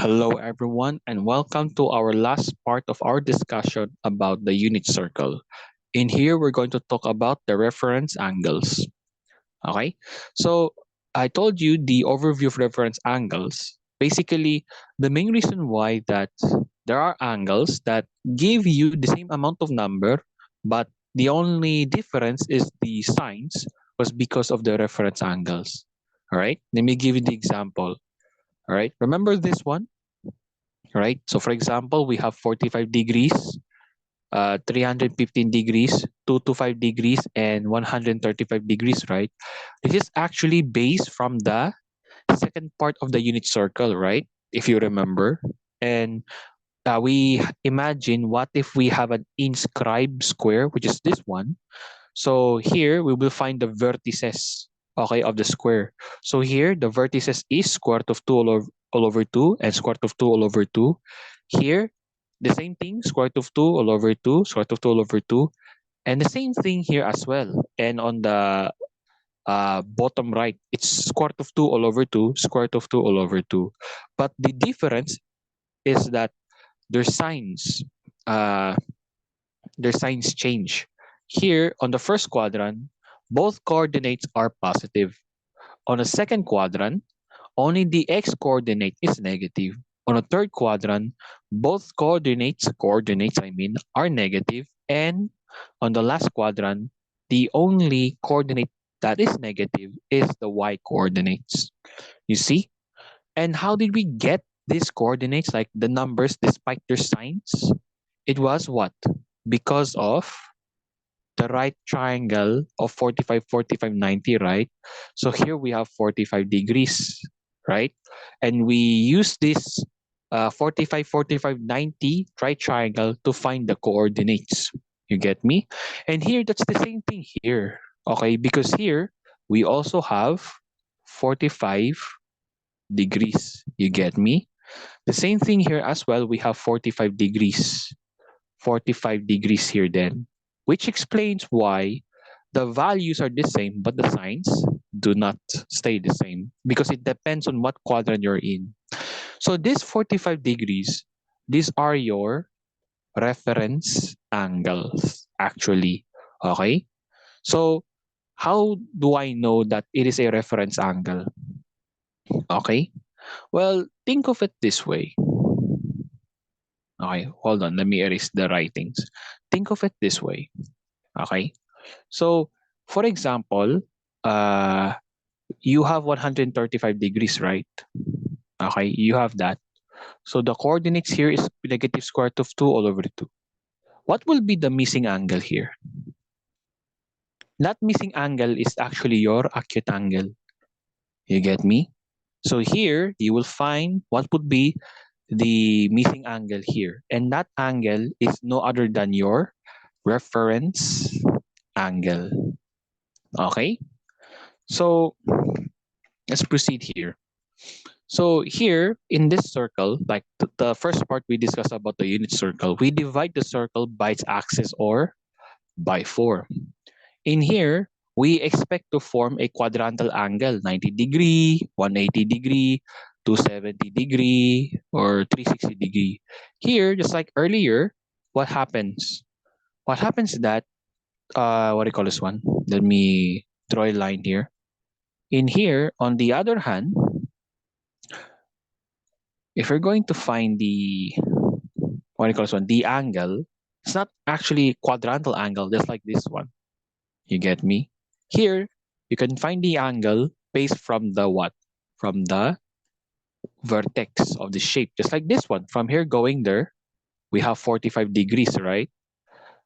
Hello, everyone, and welcome to our last part of our discussion about the unit circle. In here, we're going to talk about the reference angles. Okay, so I told you the overview of reference angles. Basically, the main reason why that there are angles that give you the same amount of number, but the only difference is the signs was because of the reference angles. All right, let me give you the example. All right, remember this one? Right? So for example, we have 45 degrees, 315 degrees, 225 degrees, and 135 degrees, right? This is actually based from the second part of the unit circle, right? If you remember. And we imagine what if we have an inscribed square, which is this one. So here we will find the vertices, okay, of the square. So here the vertices is square root of 2 all over 2 and square root of 2 all over 2. Here, the same thing, square root of 2 all over 2, square root of 2 all over 2. And the same thing here as well. And on the bottom right, it's square root of 2 all over 2, square root of 2 all over 2. But the difference is that their signs, uh, their signs change. Here, on the first quadrant, both coordinates are positive. On the second quadrant, only the x-coordinate is negative. On the third quadrant, both coordinates I mean, are negative. And on the last quadrant, the only coordinate that is negative is the y-coordinates. You see? And how did we get these coordinates, like the numbers, despite their signs? It was what? Because of the right triangle of 45, 45, 90, right? So here we have 45 degrees, right? And we use this 45, 45, 90 right triangle to find the coordinates. You get me? And here, that's the same thing here, okay? Because here, we also have 45 degrees. You get me? The same thing here as well, we have 45 degrees. 45 degrees here then, which explains why the values are the same, but the signs do not stay the same because it depends on what quadrant you're in. So this 45 degrees, these are your reference angles actually, okay? So how do I know that it is a reference angle? Okay, well, think of it this way. Okay, hold on, let me erase the writings. Think of it this way. Okay, so for example, uh, you have 135 degrees, right? Okay, you have that. So the coordinates here is negative square root of 2 all over 2. What will be the missing angle here? That missing angle is actually your acute angle. You get me? So here, you will find what would be the missing angle here. And that angle is no other than your reference angle. Okay? So let's proceed here. So here in this circle, like the first part we discussed about the unit circle, we divide the circle by its axis or by 4. In here, we expect to form a quadrantal angle, 90 degree, 180 degree, 270 degree, or 360 degree. Here, just like earlier, what happens? What happens is that, what do you call this one? Let me draw a line here. In here, on the other hand, if you're going to find the, what do you call this one? The angle, it's not actually quadrantal angle, just like this one. You get me? Here, you can find the angle based from the what? From the vertex of the shape, just like this one. From here going there, we have 45 degrees, right?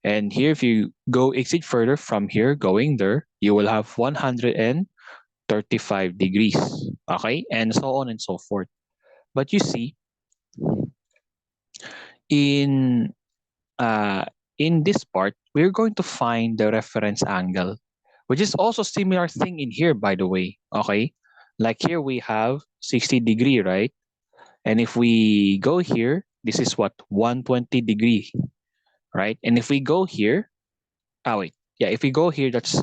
And here, if you go exit further from here going there, you will have 135 degrees, okay? And so on and so forth. But you see, in uh, in this part, we're going to find the reference angle, which is also similar thing in here, by the way, okay? Like here we have 60 degree, right? And if we go here, this is what, 120 degree, right? And if we go here, wait, yeah, if we go here, that's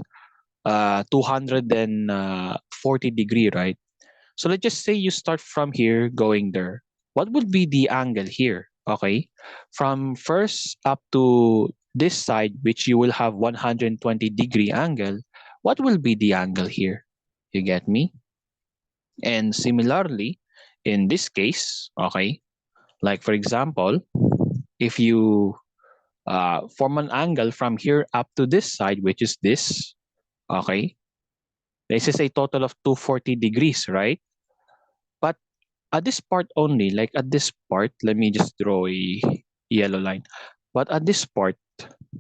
240 degree, right? So let's just say you start from here going there. what would be the angle here? Okay, from first up to this side, which you will have 120-degree angle, what will be the angle here? You get me? And similarly, in this case, okay, like for example, if you form an angle from here up to this side, which is this, okay, this is a total of 240 degrees, right? But at this part only, like at this part, let me just draw a yellow line. But at this part,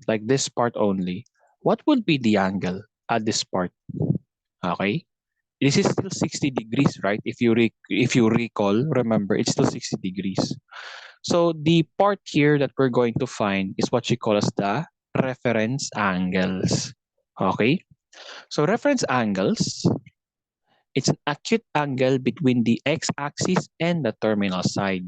like this part only, what would be the angle at this part? Okay, this is still 60 degrees, right? If you recall, remember, it's still 60 degrees. So the part here that we're going to find is what you call as the reference angles. Okay, so reference angles, it's an acute angle between the x-axis and the terminal side.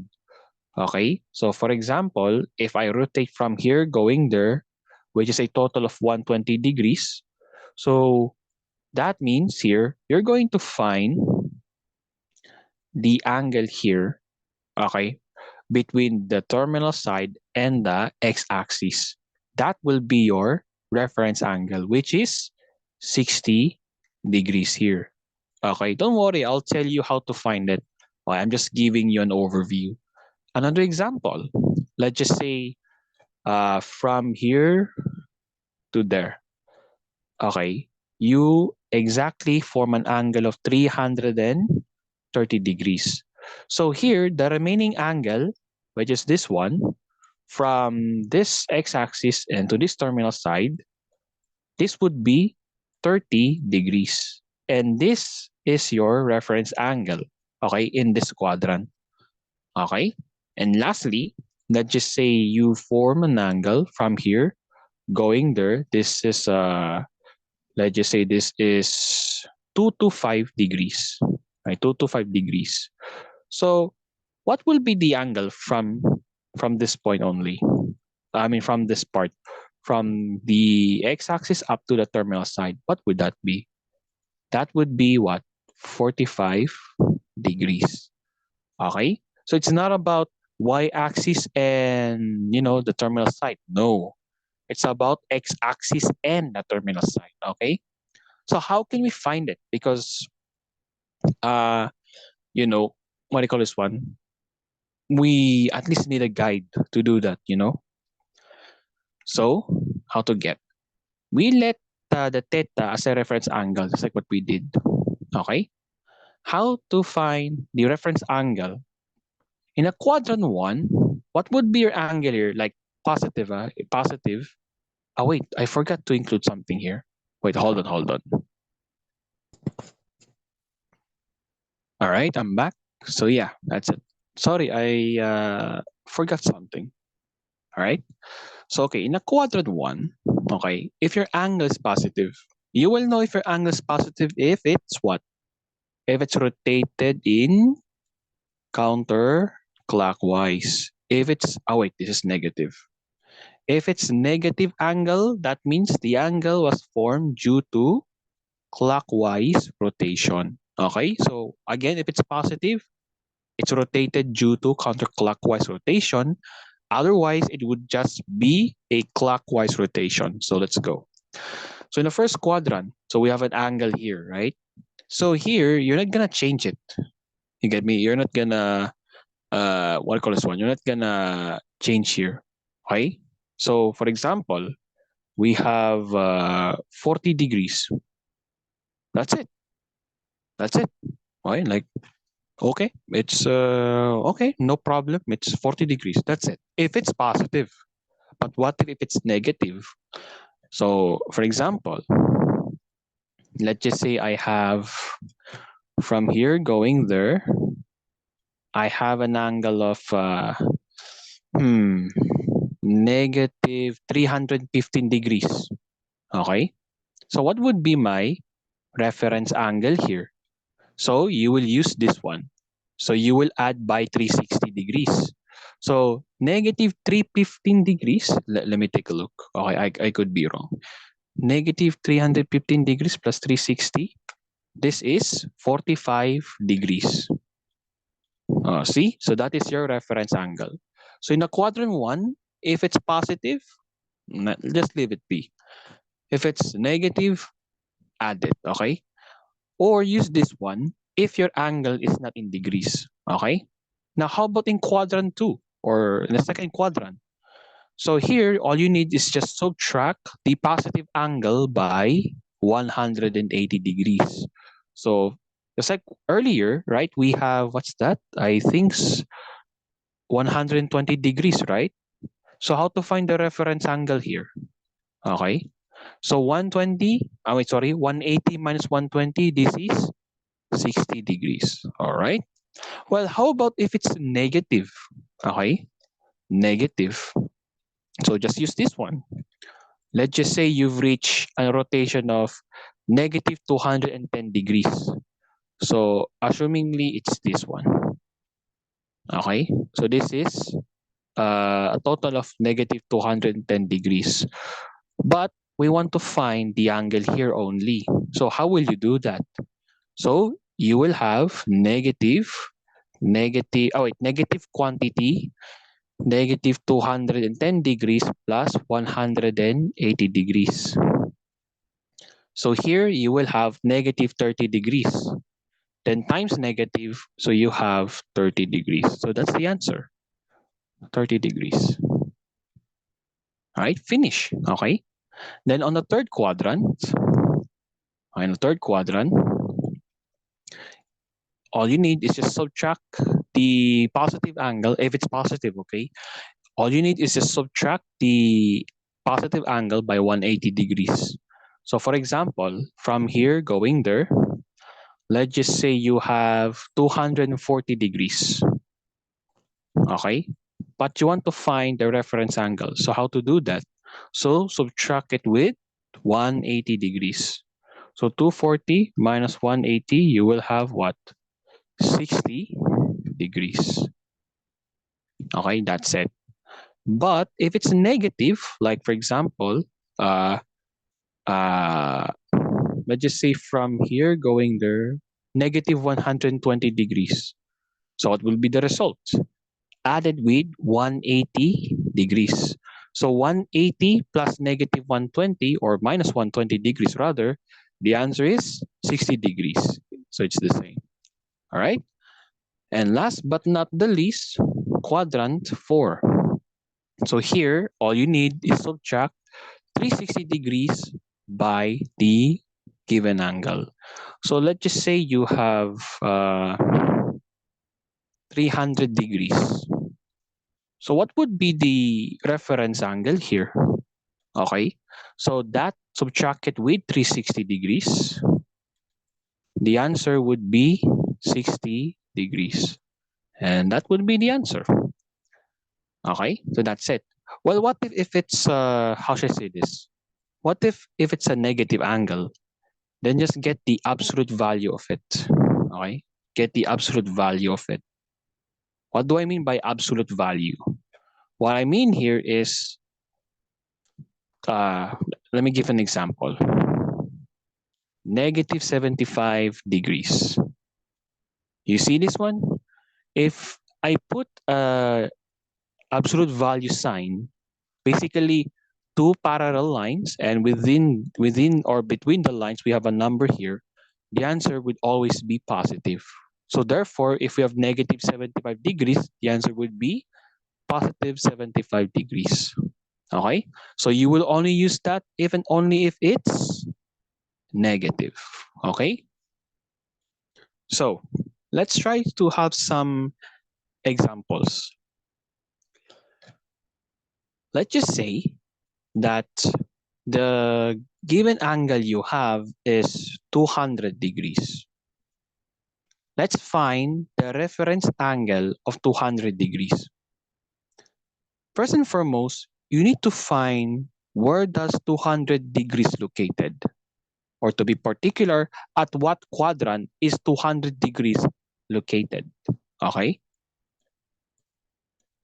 Okay, so for example, if I rotate from here going there, which is a total of 120 degrees, so that means here you're going to find the angle here, okay, between the terminal side and the x-axis. That will be your reference angle, which is 60 degrees here. Okay, don't worry, I'll tell you how to find it. Okay, I'm just giving you an overview. Another example, let's just say from here to there. Okay, you exactly form an angle of 330 degrees. So here, the remaining angle, which is this one, from this x-axis and to this terminal side, this would be 30 degrees. And this is your reference angle, okay, in this quadrant. Okay? And lastly, let's just say you form an angle from here going there. This is let's just say this is 2 to 5 degrees. Right? 2 to 5 degrees. So what will be the angle from this point only? I mean from this part, from the x-axis up to the terminal side. What would that be? That would be what? 45 degrees. Okay? So it's not about y-axis and, the terminal side. No. It's about x-axis and the terminal side. Okay? So how can we find it? Because, uh, you know, what do you call this one? We at least need a guide to do that. So how to get? We let the theta as a reference angle, just like what we did. Okay? How to find the reference angle? In a quadrant 1, what would be your angle here? Like positive, positive. Oh, wait, I forgot to include something here. Wait, hold on. All right, I'm back. So yeah, that's it. Sorry, I forgot something. All right. So okay, in a quadrant 1, okay, if your angle is positive, you will know if your angle is positive if it's what? If it's rotated in counterclockwise. If it's, oh wait, this is negative. If it's negative angle, that means the angle was formed due to clockwise rotation. Okay, so again, if it's positive, it's rotated due to counterclockwise rotation. Otherwise, it would just be a clockwise rotation. So let's go. So in the first quadrant, so we have an angle here, right? So here, you're not gonna change it. You get me? You're not gonna what do you call this one? You're not gonna change here. Okay? So for example, we have 40 degrees. That's it. That's it. Okay? Like, okay, it's okay, no problem. It's 40 degrees. That's it. If it's positive. But what if it's negative? So for example, let's just say I have from here going there, I have an angle of negative 315 degrees. Okay? So what would be my reference angle here? So you will use this one. So you will add by 360 degrees. So negative 315 degrees, let me take a look. Okay, I could be wrong. Negative 315 degrees plus 360, this is 45 degrees. See? So that is your reference angle. So in the quadrant 1, if it's positive, just leave it be. If it's negative, add it, okay? Or use this one if your angle is not in degrees, okay? Now, how about in quadrant 2 or in the second quadrant? So here, all you need is just subtract the positive angle by 180 degrees. So just like earlier, right, we have, what's that? I think 120 degrees, right? So how to find the reference angle here? Okay. So 120, oh wait, sorry, 180 minus 120, this is 60 degrees. All right. Well, how about if it's negative? Okay. Negative. So just use this one. Let's just say you've reached a rotation of negative 210 degrees. So assumingly it's this one. Okay. So this is a total of negative 210 degrees. But we want to find the angle here only. So how will you do that? So you will have negative quantity, negative 210 degrees plus 180 degrees. So here you will have negative 30 degrees. Then times negative, so you have 30 degrees. So that's the answer, 30 degrees. All right, finish, okay? Then on the third quadrant, all you need is just subtract the positive angle, if it's positive, okay? All you need is just subtract the positive angle by 180 degrees. So for example, from here going there, let's just say you have 240 degrees, okay? But you want to find the reference angle. So how to do that? So subtract it with 180 degrees. So 240 minus 180, you will have what? 60 degrees. Okay, that's it. But if it's negative, like for example, uh, uh, let's just say from here going there, negative 120 degrees. So what will be the result? Added with 180 degrees. So 180 plus negative 120 or minus 120 degrees rather, the answer is 60 degrees. So it's the same. All right. And last but not the least, quadrant 4. So here, all you need is subtract 360 degrees by the given angle. So let's just say you have 300 degrees. So what would be the reference angle here? Okay, so that subtracted with 360 degrees, the answer would be 60 degrees. And that would be the answer. Okay, so that's it. Well, what if it's, how should I say this? What if it's a negative angle? Then just get the absolute value of it. Okay, get the absolute value of it. What do I mean by absolute value? What I mean here is, uh, let me give an example. Negative 75 degrees. You see this one? If I put a absolute value sign, basically two parallel lines, and within or between the lines we have a number here, the answer would always be positive. So therefore, if we have negative 75 degrees, the answer would be positive 75 degrees. Okay? So you will only use that if and only if it's negative. Okay? So let's try to have some examples. Let's just say that the given angle you have is 200 degrees. Let's find the reference angle of 200 degrees. First and foremost, you need to find where does 200 degrees located? Or to be particular, at what quadrant is 200 degrees located? Okay?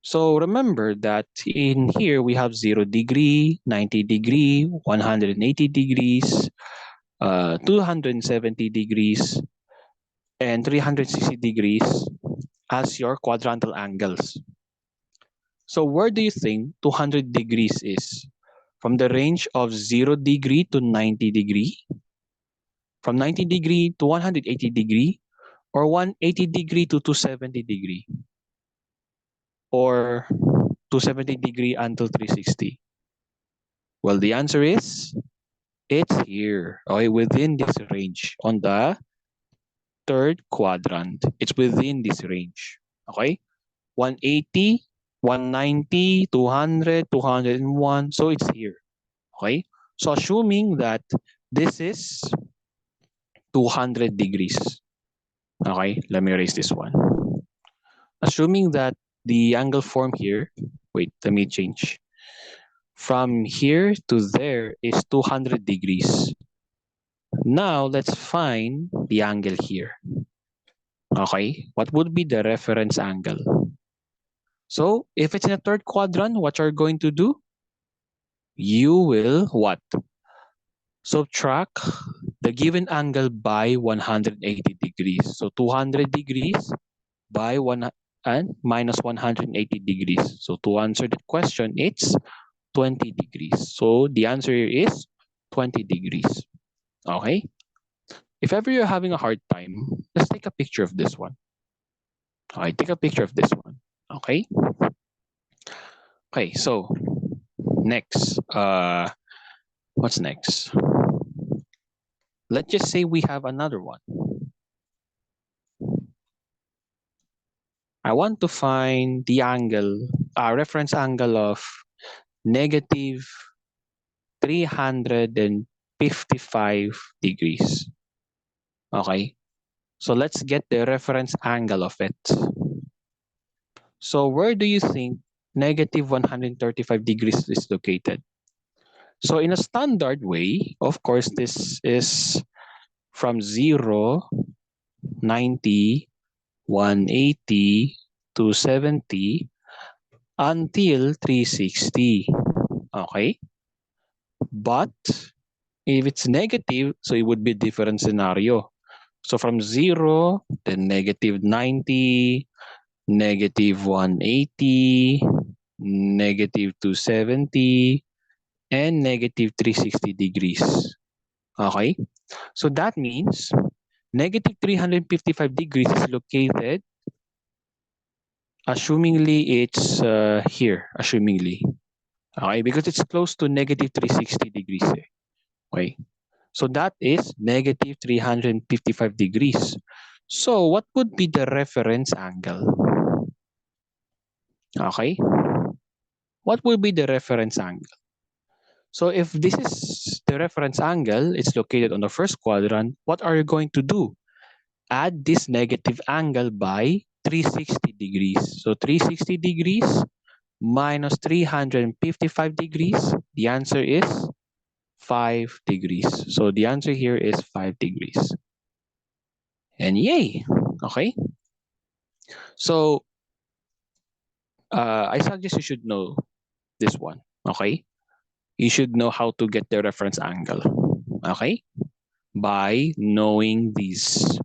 So remember that in here we have 0 degree, 90 degree, 180 degrees, 270 degrees, and 360 degrees. as your quadrantal angles. So where do you think 200 degrees is? From the range of 0 degree to 90 degree? From 90 degree to 180 degree? Or 180 degree to 270 degree? Or 270 degree until 360? Well, the answer is it's here, okay, within this range on the third quadrant. It's within this range, okay? 180, 190, 200, 201. So it's here, okay? So assuming that this is 200 degrees, okay? Let me erase this one. Assuming that the angle formed here, wait, let me change. From here to there is 200 degrees. Now let's find the angle here. Okay, what would be the reference angle? So if it's in a third quadrant, what you're going to do? You will what? Subtract the given angle by 180 degrees. So 200 degrees by one and minus 180 degrees. So to answer the question, it's 20 degrees. So the answer here is 20 degrees. Okay? If ever you're having a hard time, just take a picture of this one. Okay, take a picture of this one. Okay? Okay, so next. What's next? Let's just say we have another one. I want to find the angle, reference angle of negative 355 degrees. Okay, so let's get the reference angle of it. So where do you think negative 135 degrees is located? So in a standard way, of course, this is from 0, 90, 180, 270, until 360. Okay? But if it's negative, so it would be a different scenario. So from 0, then negative 90, negative 180, negative 270, and negative 360 degrees. Okay? So that means negative 355 degrees is located, assumingly it's here, assumingly. Okay, because it's close to negative 360 degrees. Okay, so that is negative 355 degrees. So what would be the reference angle? Okay, what will be the reference angle? So if this is the reference angle, it's located on the first quadrant, what are you going to do? Add this negative angle by 360 degrees. So 360 degrees minus 355 degrees, the answer is 5 degrees. So the answer here is 5 degrees. And yay, okay? So I suggest you should know this one, okay? You should know how to get the reference angle, okay? By knowing these,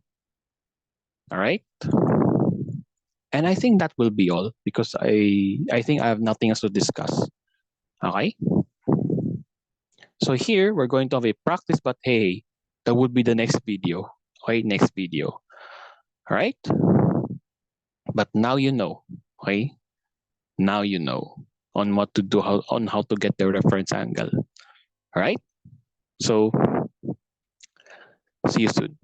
all right? And I think that will be all because I think I have nothing else to discuss, okay? So here we're going to have a practice, but hey, that would be the next video, okay? Next video, all right? But now you know, okay? Now you know on what to do, on how to get the reference angle, all right? So see you soon.